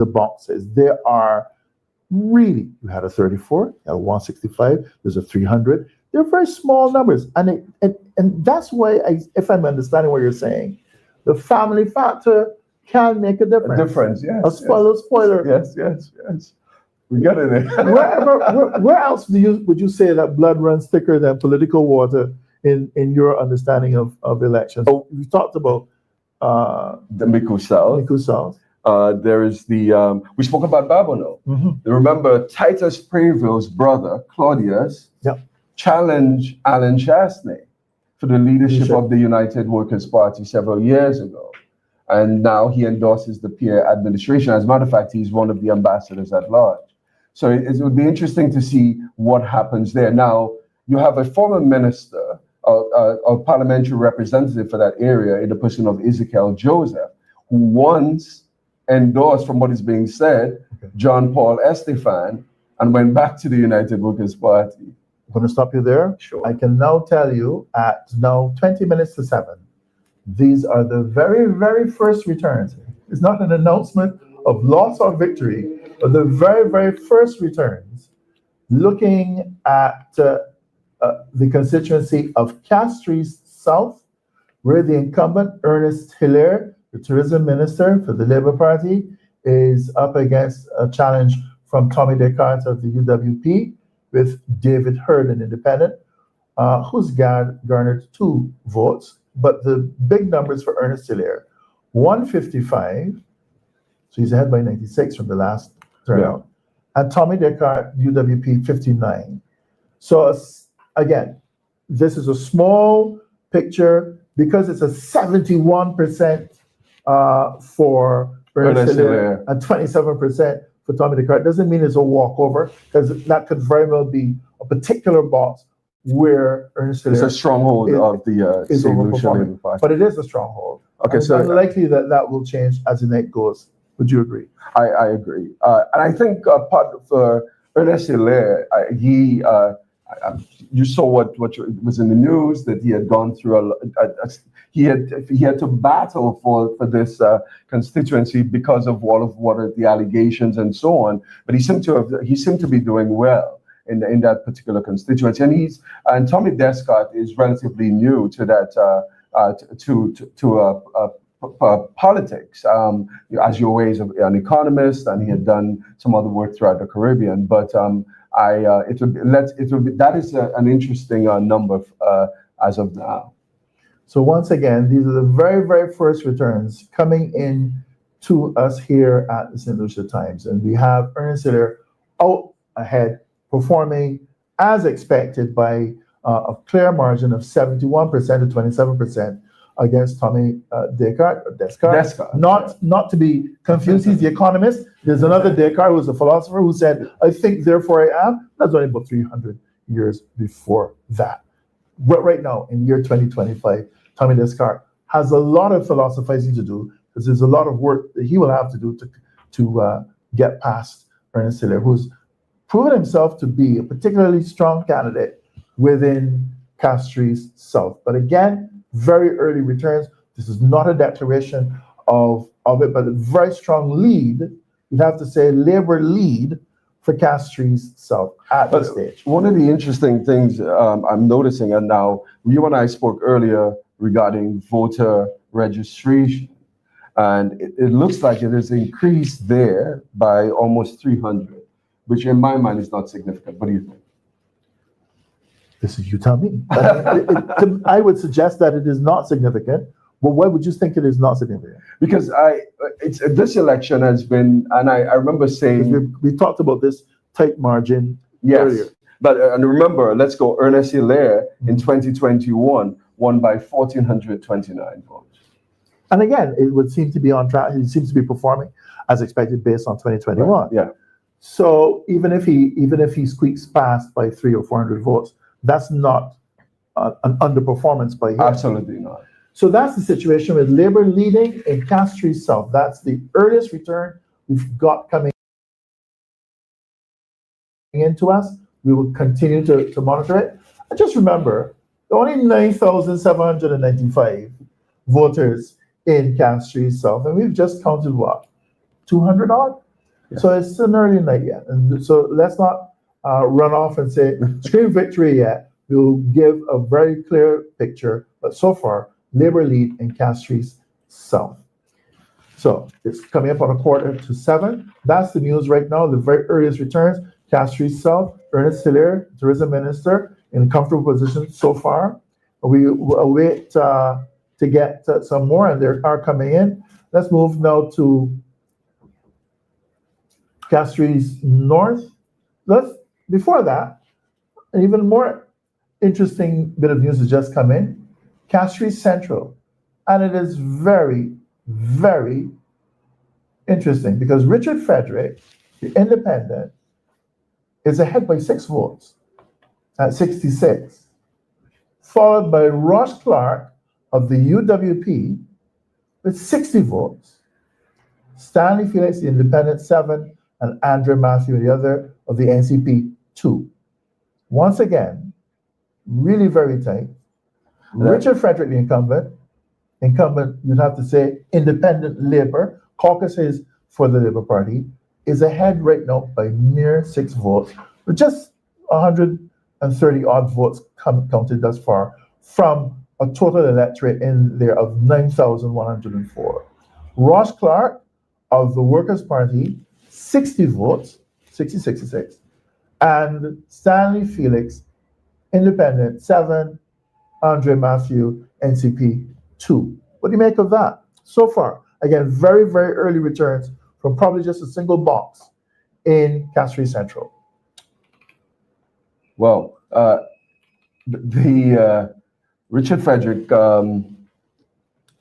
the boxes. There are really, you had a 34, you had a 165, there's a 300. They're very small numbers. And that's why, if I'm understanding what you're saying, the family factor can make a difference. A difference, yes. A spoiler. Yes. We got it. Where else would you say that blood runs thicker than political water in your understanding of elections? So we talked about the Miku South. There is we spoke about Babonneau. Remember, Titus Preville's brother, Claudius, challenged Alan Chastney for the leadership of the United Workers' Party several years ago. And now he endorses the Pierre administration. As a matter of fact, he's one of the ambassadors at large. So it would be interesting to see what happens there. Now, you have a former minister, a parliamentary representative for that area in the person of Ezekiel Joseph, who once endorsed, from what is being said, John Paul Estefan, and went back to the United Workers' Party. I'm going to stop you there. Sure. I can now tell you at now 20 minutes to 7, these are the very, very first returns. It's not an announcement of loss or victory, but the very, very first returns, looking at the constituency of Castries South, where the incumbent Ernest Hilaire, the tourism minister for the Labour Party, is up against a challenge from Tommy Descartes of the UWP with David Hurd, an independent, who's garnered 2 votes. But the big numbers for Ernest Hilaire, 155, so he's ahead by 96 from the last turnout, and Tommy Descartes, UWP, 59. So again, this is a small picture because it's a 71% for Ernest Hilaire and 27% for Tommy Descartes. Doesn't mean it's a walkover, because that could very well be a particular box where Ernest Hilaire is a stronghold of the St. Lucia Labour Party. But it is a stronghold. Okay, so it's unlikely that will change as the night goes. Would you agree? I agree. And I think part of Ernest Hilaire, you saw what was in the news, that he had gone through he had to battle for this constituency because of what are the allegations and so on. But he seemed to be doing well in that particular constituency. And Tommy Descartes is relatively new to that politics. As you're always an economist, and he had done some other work throughout the Caribbean. But that is an interesting number as of now. So once again, these are the very, very first returns coming in to us here at the St. Lucia Times, and we have Ernest Hilaire out ahead, performing as expected by a clear margin of 71% to 27% against Tommy Descartes. Not to be confused, he's the economist. There's another Descartes who's a philosopher who said, "I think, therefore I am." That's only about 300 years before that. But right now, in year 2025, Tommy Descartes has a lot of philosophizing to do, because there's a lot of work that he will have to do to get past Ernest Hilaire, who's proven himself to be a particularly strong candidate within Castries South. But again, very early returns. This is not a declaration of it, but a very strong lead. You'd have to say Labour lead for Castries South at this stage. One of the interesting things I'm noticing, and now you and I spoke earlier regarding voter registration, and it looks like it has increased there by almost 300, which in my mind is not significant. What do you think? This is, you tell me. I would suggest that it is not significant. But why would you think it is not significant? Because this election has been, and I remember saying, we talked about this tight margin earlier. But and remember, let's go. Ernest Hilaire in 2021 won by 1,429 votes. And again, it would seem to be on track. He seems to be performing as expected based on 2021. Right. Yeah. So even if he squeaks past by 300 or 400 votes, that's not an underperformance by him. Absolutely not. So that's the situation with Labour leading in Castries South. That's the earliest return we've got coming into us. We will continue to monitor it. And just remember, only 9,795 voters in Castries South, and we've just counted what? 200 odd? So it's an early night yet. And so let's not run off and say, scream victory yet. We'll give a very clear picture. But so far, Labour lead in Castries South. So it's coming up on 6:45. That's the news right now. The very earliest returns. Castries South, Ernest Hilaire, Tourism Minister, in a comfortable position so far. We await to get some more, and they are coming in. Let's move now to Castries North. Before that, an even more interesting bit of news has just come in. Castries Central. And it is very, very interesting because Richard Frederick, the independent, is ahead by 6 votes at 66, followed by Ross Clark of the UWP with 60 votes, Stanley Felix, the independent, 7, and Andre Matthew, the other, of the NCP, 2. Once again, really very tight. Richard Frederick, the incumbent, you'd have to say, independent Labour, caucuses for the Labour Party, is ahead right now by mere 6 votes, with just 130 odd votes counted thus far from a total electorate in there of 9,104. Ross Clark of the Workers' Party, 60 votes, 66, and Stanley Felix, independent, 7, Andre Matthew, NCP, 2. What do you make of that? So far, again, very, very early returns from probably just a single box in Castries Central. Well, the Richard Frederick, the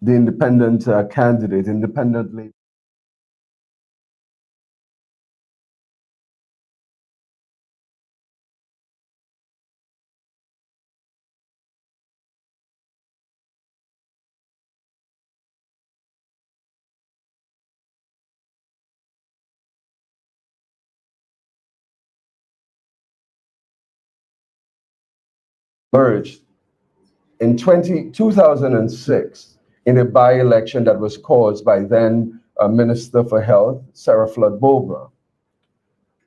independent candidate, independently. Merged in 2006 in a by-election that was caused by then Minister for Health, Sarah Flood Bobra.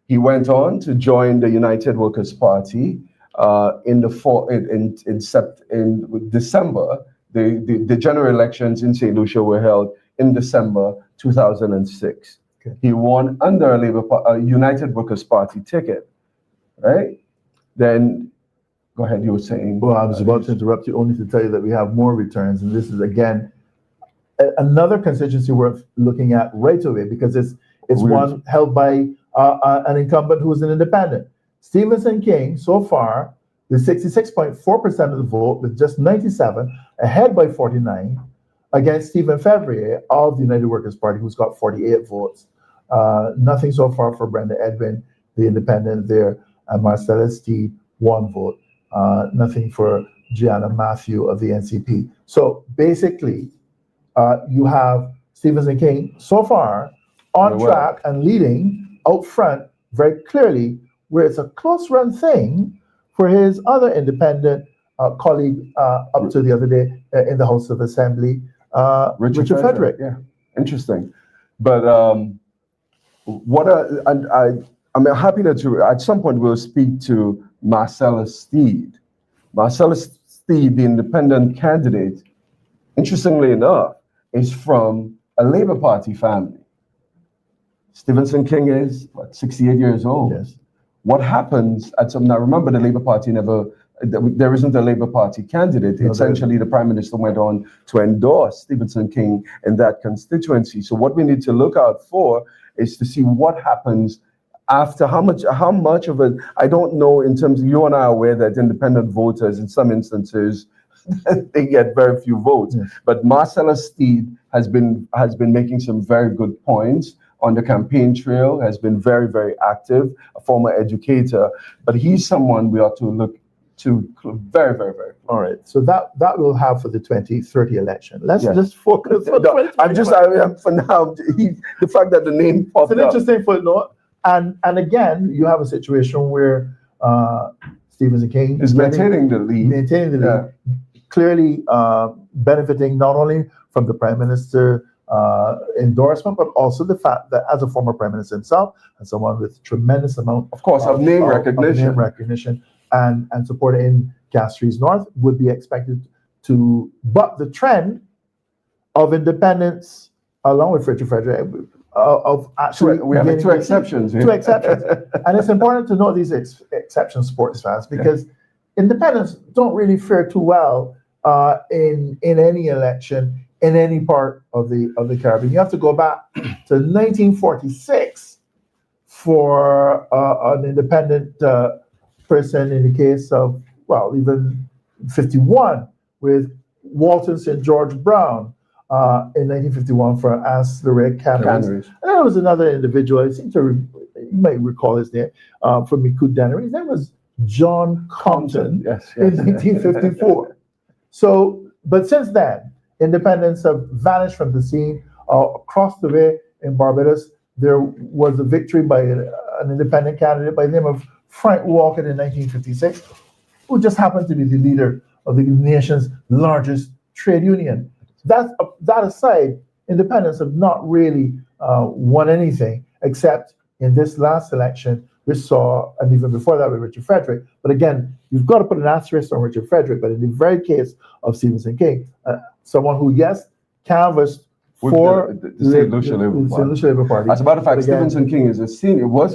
He went on to join the United Workers' Party in December. The general elections in St. Lucia were held in December 2006. Okay. He won under a United Workers' Party ticket, right? Then go ahead, you were saying. Well, I was about to interrupt you only to tell you that we have more returns. And this is, again, another constituency worth looking at right away because it's one held by an incumbent who is an independent. Stevenson King, so far, with 66.4% of the vote, with just 97, ahead by 49, against Stephen Fevrier of the United Workers' Party, who's got 48 votes. Nothing so far for Brenda Edwin, the independent there, and Marcella Steed, 1 vote. Nothing for Gianna Matthew of the NCP. So basically, you have Stevenson King so far on track and leading out front very clearly, where it's a close run thing for his other independent colleague up to the other day in the House of Assembly, Richard Frederick. Yeah, interesting. But I'm happy that at some point we'll speak to Marcella Steed. Marcella Steed, the independent candidate, interestingly enough, is from a Labour Party family. Stevenson King is, 68 years old. Yes. What happens at some, now remember the Labour Party there isn't a Labour Party candidate. No, essentially, the Prime Minister went on to endorse Stevenson King in that constituency. So what we need to look out for is to see what happens after how much of it, I don't know in terms of, you and I are aware that independent voters in some instances, they get very few votes. Yes. But Marcella Steed has been making some very good points on the campaign trail, has been very, very active, a former educator, but he's someone we ought to look to very, very, very. All right, so that we'll have for the 2030 election. Let's just focus on for now, the fact that the name popped up. It's an interesting footnote. And again, you have a situation where Stevenson King is maintaining the lead. Clearly benefiting not only from the Prime Minister endorsement, but also the fact that as a former prime minister himself and someone with tremendous amount, of course, of name recognition and support in Castries North, would be expected to buck the trend of independence, along with Richard Frederick, of actually we have two exceptions. Two exceptions, and it's important to note these exceptions, sports fans, because independents don't really fare too well in any election in any part of the Caribbean. You have to go back to 1946 for an independent person in the case of, well, even 51 with Walton St. George Brown in 1951 for Ancillary Canaries. And there was another individual, I seem to, you might recall his name, from Micoud Dennery. His name was John Compton in 1954. So, but since then, independents have vanished from the scene. Across the way in Barbados, there was a victory by an independent candidate by the name of Frank Walker in 1956, who just happened to be the leader of the nation's largest trade union. That aside, independents have not really won anything, except in this last election, we saw, and even before that with Richard Frederick. But again, you've got to put an asterisk on Richard Frederick. But in the very case of Stephenson King, someone who, yes, canvassed for the St. Lucia Labour Party. As a matter of fact, Stephenson King was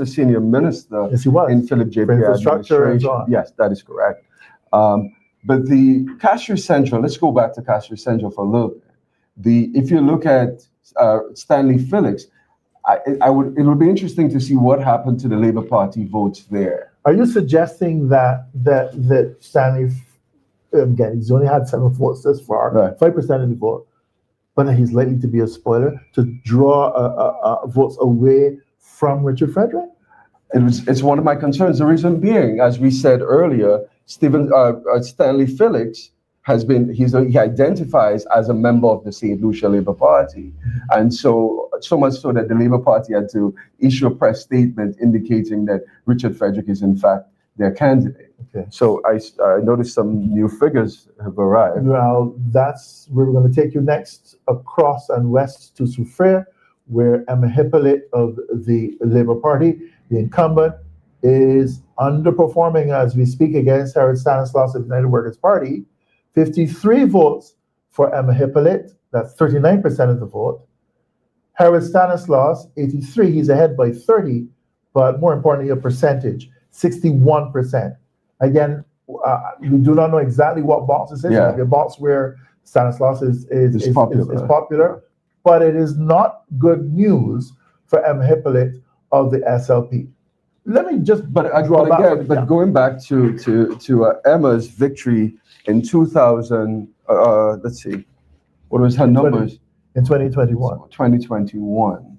a senior minister in Philip J. Pierre administration. Yes, that is correct. But the Castries Central, let's go back to Castries Central for a little bit. If you look at Stanley Felix, it would be interesting to see what happened to the Labour Party votes there. Are you suggesting that Stanley, again, he's only had 7 votes thus far, 5% of the vote, but he's likely to be a spoiler to draw votes away from Richard Frederick? It's one of my concerns. The reason being, as we said earlier, Stanley Felix he identifies as a member of the St. Lucia Labour Party, and so much so that the Labour Party had to issue a press statement indicating that Richard Frederick is in fact their candidate. Okay. So I noticed some new figures have arrived. Well, that's where we're going to take you next, across and west to Soufriere, where Emma Hippolyte of the Labour Party, the incumbent, is underperforming as we speak against Harold Stanislaus of the United Workers' Party. 53 votes for Emma Hippolyte, that's 39% of the vote. Harold Stanislaus, 83, he's ahead by 30, but more importantly, a percentage, 61%. Again, we do not know exactly what box this is. It might be a box where Stanislaus is popular, but it is not good news for Emma Hippolyte of the SLP. Let me just going back to Emma's victory in 2000, let's see, what was her numbers? In 2021. 2021.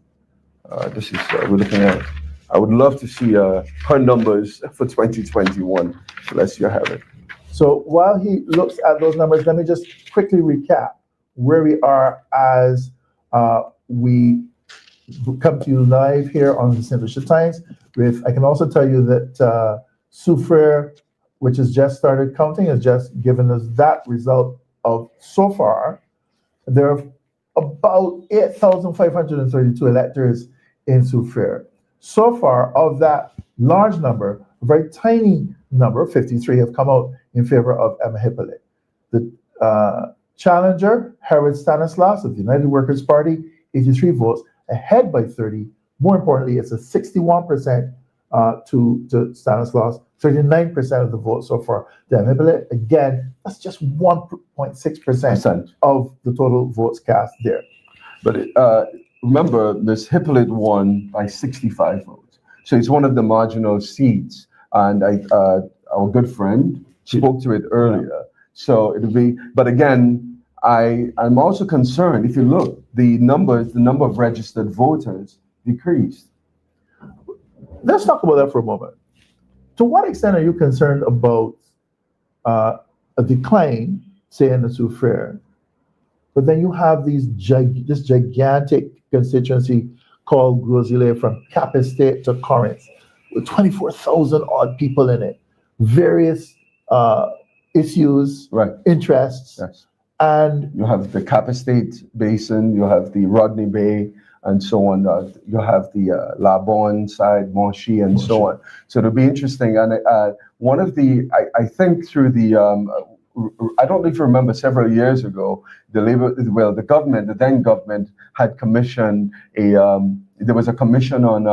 This is, we're looking at, I would love to see her numbers for 2021, unless you have it. So while he looks at those numbers, let me just quickly recap where we are as we come to you live here on the St. Lucia Times. I can also tell you that Soufriere, which has just started counting, has just given us that result of so far. There are about 8,532 electors in Soufriere. So far, of that large number, a very tiny number, 53, have come out in favor of Emma Hippolyte. The challenger, Harold Stanislaus of the United Workers' Party, 83 votes, ahead by 30. More importantly, it's a 61% to Stanislaus, 39% of the vote so far. The Emma Hippolyte, again, that's just 1.6% of the total votes cast there. But remember, Ms. Hippolyte won by 65 votes. So it's one of the marginal seats. And our good friend spoke to it earlier. So it'll be, but again, I'm also concerned, if you look, the number of registered voters decreased. Let's talk about that for a moment. To what extent are you concerned about a decline, say in the Soufriere, but then you have this gigantic constituency called Gros-Islet from Cap Estate to Corinth, with 24,000 odd people in it, various issues, interests, And you have the Kappa State Basin, you have the Rodney Bay, and so on. You have the Labon side, Monchy, and so on. So it'll be interesting. And one of the, I think through the, I don't know if you remember several years ago, the government, the then government had commissioned there was a commission on,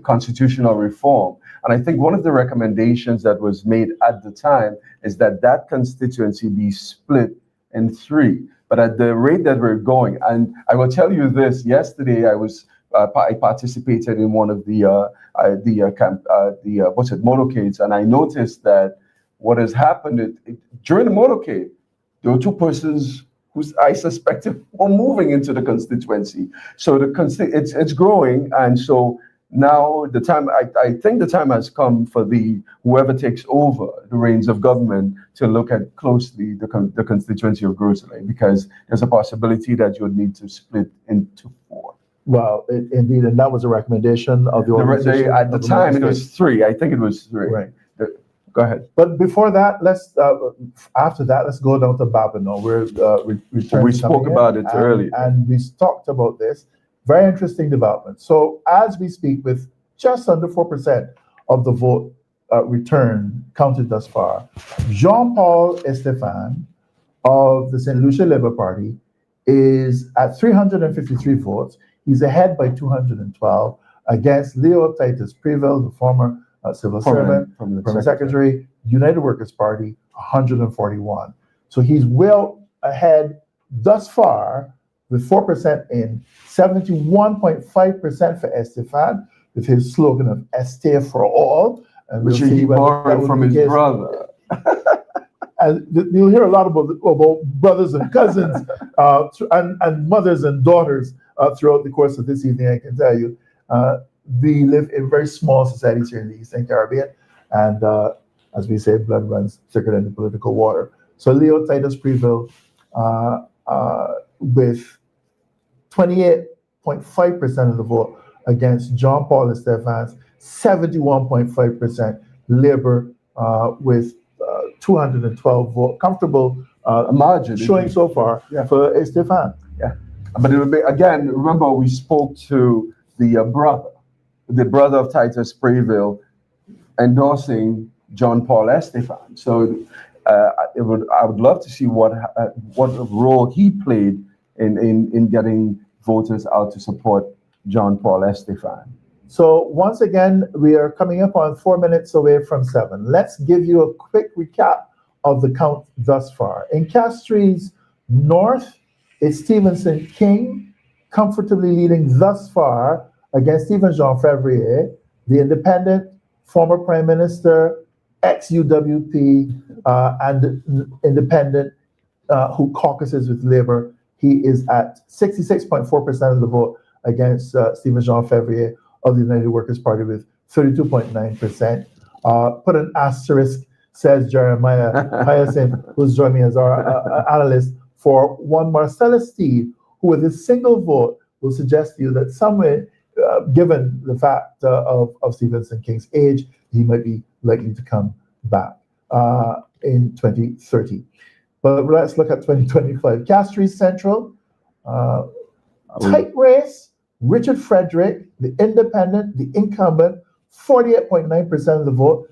constitutional reform. And I think one of the recommendations that was made at the time is that constituency be split in 3. But at the rate that we're going, and I will tell you this: yesterday I participated in one of the motorcades, and I noticed that what has happened during the motorcade, there were 2 persons who I suspected were moving into the constituency. So it's growing, and so now I think the time has come for whoever takes over the reins of government to look at closely the constituency of Gros Islet, because there's a possibility that you would need to split into 4. Well, indeed, and that was a recommendation of the organization. At the time, it was 3. I think it was 3. Right. Go ahead. But before that, after that, let's go down to Babonneau. We spoke about it earlier. And we talked about this. Very interesting development. So as we speak, with just under 4% of the vote return counted thus far, Jean-Paul Estefan of the St. Lucia Labour Party is at 353 votes. He's ahead by 212 against Leo Titus Preville, the former civil servant, permanent secretary, United Workers' Party, 141. So he's well ahead thus far, with 4% in, 71.5% for Estefan, with his slogan of "Este for all," and which he borrowed from his brother. And you'll hear a lot about brothers and cousins and mothers and daughters throughout the course of this evening. I can tell you, we live in very small societies here in the Eastern Caribbean, and as we say, blood runs thicker than the political water. So Leo Titus Preville, with 28.5% of the vote against Jean-Paul Estefan's 71.5%, Labour with 212 vote, comfortable margin showing so far for Estefan. Yeah, but it would be, again, remember we spoke to the brother of Titus Preville endorsing Jean-Paul Estefan. So I would love to see what role he played in getting voters out to support Jean-Paul Estefan. So once again, we are coming up on 4 minutes away from 7. Let's give you a quick recap of the count thus far. In Castries North, it's Stevenson King comfortably leading thus far against Stephen Jean Soufriere, the independent, former Prime Minister, ex-UWP, and independent who caucuses with Labour. He is at 66.4% of the vote against Stephen Jean Soufriere of the United Workers' Party with 32.9%. Put an asterisk, says Jeremiah Hyacinth, who's joined me as our analyst, for one Marcellus Steve, who with a single vote will suggest to you that somewhere, given the fact of Stevenson King's age, he might be likely to come back in 2030. But let's look at 2025. Castries Central, tight race. Richard Frederick, the independent, the incumbent, 48.9% of the vote.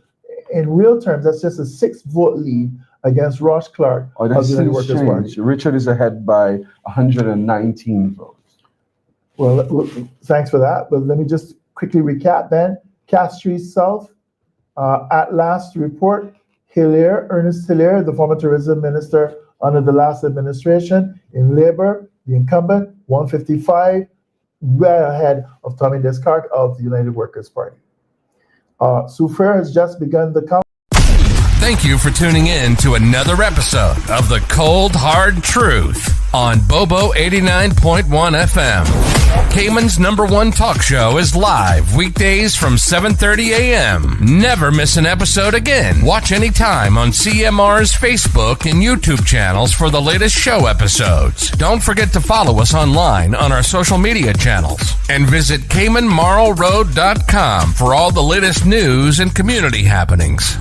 In real terms, that's just a 6-vote lead against Ross Clark of the United Workers' Party. Richard is ahead by 119 votes. Well, thanks for that. But let me just quickly recap then. Castries South, at last report, Ernest Hilaire, the former tourism minister under the last administration, in Labour, the incumbent, 155, well ahead of Tommy Descartes of the United Workers' Party. Soufriere has just begun the count. Thank you for tuning in to another episode of The Cold Hard Truth on Bobo 89.1 FM. Cayman's #1 talk show is live weekdays from 7:30 a.m. Never miss an episode again. Watch anytime on CMR's Facebook and YouTube channels for the latest show episodes. Don't forget to follow us online on our social media channels. And visit CaymanMarlRoad.com for all the latest news and community happenings.